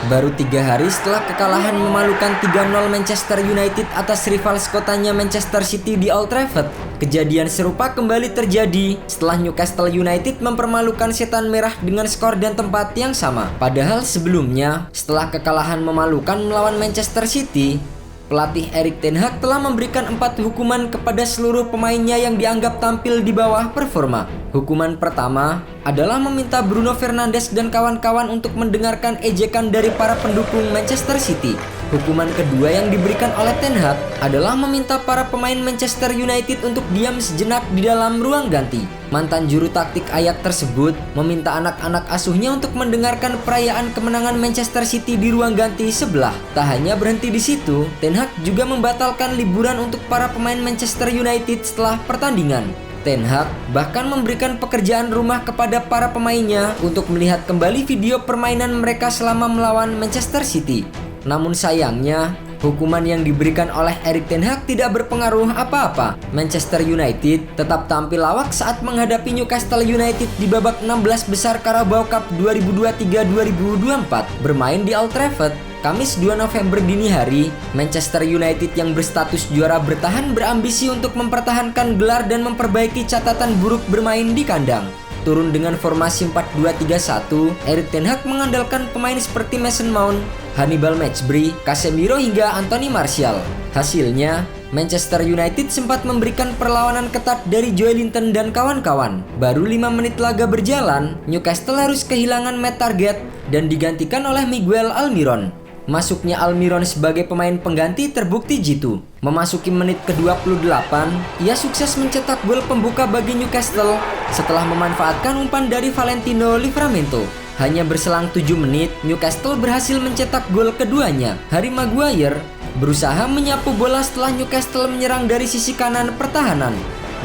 Baru 3 hari setelah kekalahan memalukan 3-0 Manchester United atas rival sekotanya Manchester City di Old Trafford, kejadian serupa kembali terjadi setelah Newcastle United mempermalukan Setan Merah dengan skor dan tempat yang sama. Padahal sebelumnya, setelah kekalahan memalukan melawan Manchester City, pelatih Erik ten Hag telah memberikan 4 hukuman kepada seluruh pemainnya yang dianggap tampil di bawah performa. Hukuman pertama adalah meminta Bruno Fernandes dan kawan-kawan untuk mendengarkan ejekan dari para pendukung Manchester City. Hukuman kedua yang diberikan oleh ten Hag adalah meminta para pemain Manchester United untuk diam sejenak di dalam ruang ganti. Mantan juru taktik Ajax tersebut meminta anak-anak asuhnya untuk mendengarkan perayaan kemenangan Manchester City di ruang ganti sebelah. Tak hanya berhenti di situ, ten Hag juga membatalkan liburan untuk para pemain Manchester United setelah pertandingan. Ten Hag bahkan memberikan pekerjaan rumah kepada para pemainnya untuk melihat kembali video permainan mereka selama melawan Manchester City. Namun sayangnya, hukuman yang diberikan oleh Erik ten Hag tidak berpengaruh apa-apa. Manchester United tetap tampil lawak saat menghadapi Newcastle United di babak 16 besar Carabao Cup 2023-2024 bermain di Old Trafford. Kamis 2 November dini hari, Manchester United yang berstatus juara bertahan berambisi untuk mempertahankan gelar dan memperbaiki catatan buruk bermain di kandang. Turun dengan formasi 4-2-3-1, Erik ten Hag mengandalkan pemain seperti Mason Mount, Hannibal Mejbri, Casemiro hingga Anthony Martial. Hasilnya, Manchester United sempat memberikan perlawanan ketat dari Joelinton dan kawan-kawan. Baru 5 menit laga berjalan, Newcastle harus kehilangan Matt Targett dan digantikan oleh Miguel Almiron. Masuknya Almiron sebagai pemain pengganti terbukti jitu. Memasuki menit ke-28, ia sukses mencetak gol pembuka bagi Newcastle setelah memanfaatkan umpan dari Valentino Livramento. Hanya berselang 7 menit, Newcastle berhasil mencetak gol keduanya. Harry Maguire berusaha menyapu bola setelah Newcastle menyerang dari sisi kanan pertahanan.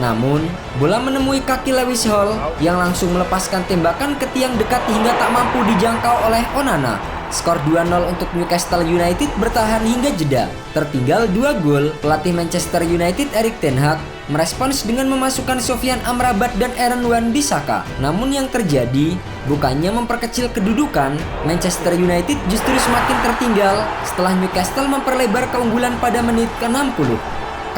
Namun, bola menemui kaki Lewis Hall yang langsung melepaskan tembakan ke tiang dekat hingga tak mampu dijangkau oleh Onana. Skor 2-0 untuk Newcastle United bertahan hingga jeda. Tertinggal 2 gol, pelatih Manchester United Erik ten Hag merespons dengan memasukkan Sofyan Amrabat dan Aaron Wan-Bissaka. Namun yang terjadi bukannya memperkecil kedudukan, Manchester United justru semakin tertinggal setelah Newcastle memperlebar keunggulan pada menit ke-60.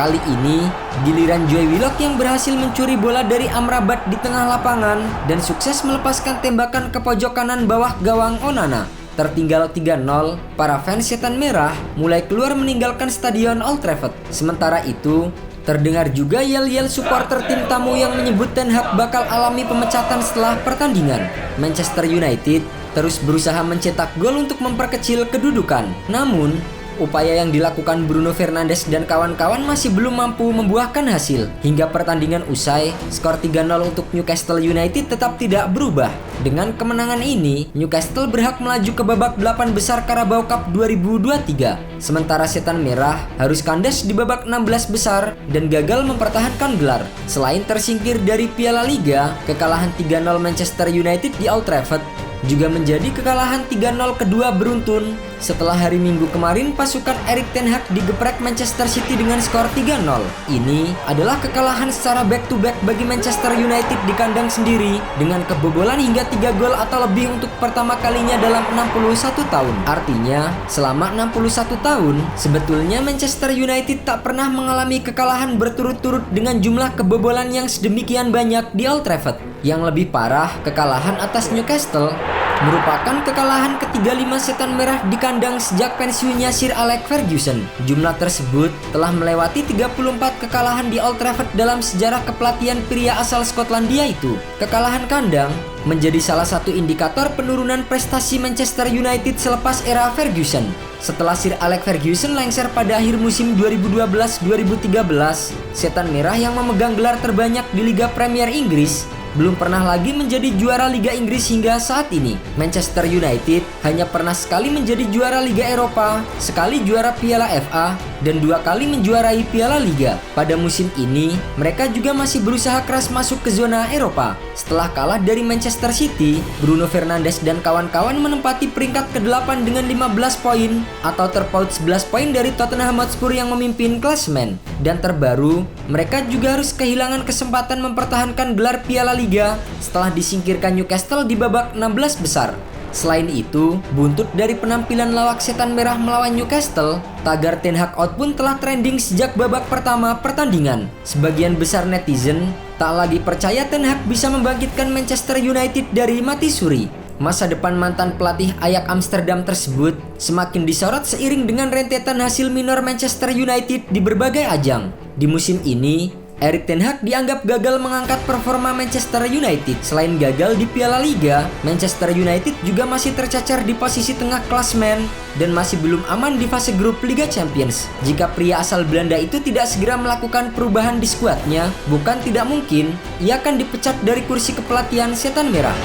Kali ini, giliran Joe Willock yang berhasil mencuri bola dari Amrabat di tengah lapangan dan sukses melepaskan tembakan ke pojok kanan bawah gawang Onana. Tertinggal 3-0, para fans Setan Merah mulai keluar meninggalkan stadion Old Trafford. Sementara itu, terdengar juga yel-yel supporter tim tamu yang menyebut ten Hag bakal alami pemecatan setelah pertandingan. Manchester United terus berusaha mencetak gol untuk memperkecil kedudukan. Namun, upaya yang dilakukan Bruno Fernandes dan kawan-kawan masih belum mampu membuahkan hasil. Hingga pertandingan usai, skor 3-0 untuk Newcastle United tetap tidak berubah. Dengan kemenangan ini, Newcastle berhak melaju ke babak 8 besar Carabao Cup 2023. Sementara Setan Merah harus kandas di babak 16 besar dan gagal mempertahankan gelar. Selain tersingkir dari Piala Liga, kekalahan 3-0 Manchester United di Old Trafford juga menjadi kekalahan 3-0 kedua beruntun setelah hari Minggu kemarin pasukan Erik ten Hag digeprek Manchester City dengan skor 3-0. Ini adalah kekalahan secara back-to-back bagi Manchester United di kandang sendiri dengan kebobolan hingga 3 gol atau lebih untuk pertama kalinya dalam 61 tahun. Artinya, selama 61 tahun, sebetulnya Manchester United tak pernah mengalami kekalahan berturut-turut dengan jumlah kebobolan yang sedemikian banyak di Old Trafford. Yang lebih parah, kekalahan atas Newcastle merupakan kekalahan ke-35 Setan Merah di kandang sejak pensiunnya Sir Alex Ferguson. Jumlah tersebut telah melewati 34 kekalahan di Old Trafford dalam sejarah kepelatihan pria asal Skotlandia itu. Kekalahan kandang menjadi salah satu indikator penurunan prestasi Manchester United selepas era Ferguson. Setelah Sir Alex Ferguson lengser pada akhir musim 2012-2013, Setan Merah yang memegang gelar terbanyak di Liga Premier Inggris belum pernah lagi menjadi juara Liga Inggris hingga saat ini. Manchester United hanya pernah sekali menjadi juara Liga Eropa, sekali juara Piala FA, dan 2 kali menjuarai Piala Liga. Pada musim ini, mereka juga masih berusaha keras masuk ke zona Eropa. Setelah kalah dari Manchester City, Bruno Fernandes dan kawan-kawan menempati peringkat ke-8 dengan 15 poin atau terpaut 11 poin dari Tottenham Hotspur yang memimpin klasemen. Dan terbaru, mereka juga harus kehilangan kesempatan mempertahankan gelar Piala Liga setelah disingkirkan Newcastle di babak 16 besar. Selain itu, buntut dari penampilan lawak setan merah melawan Newcastle, tagar Ten Hag out pun telah trending sejak babak pertama pertandingan. Sebagian besar netizen tak lagi percaya Ten Hag bisa membangkitkan Manchester United dari mati suri. Masa depan mantan pelatih Ajax Amsterdam tersebut semakin disorot seiring dengan rentetan hasil minor Manchester United di berbagai ajang. Di musim ini, Erik ten Hag dianggap gagal mengangkat performa Manchester United. Selain gagal di Piala Liga, Manchester United juga masih tercacar di posisi tengah klasemen dan masih belum aman di fase grup Liga Champions. Jika pria asal Belanda itu tidak segera melakukan perubahan di skuadnya, bukan tidak mungkin ia akan dipecat dari kursi kepelatihan Setan Merah.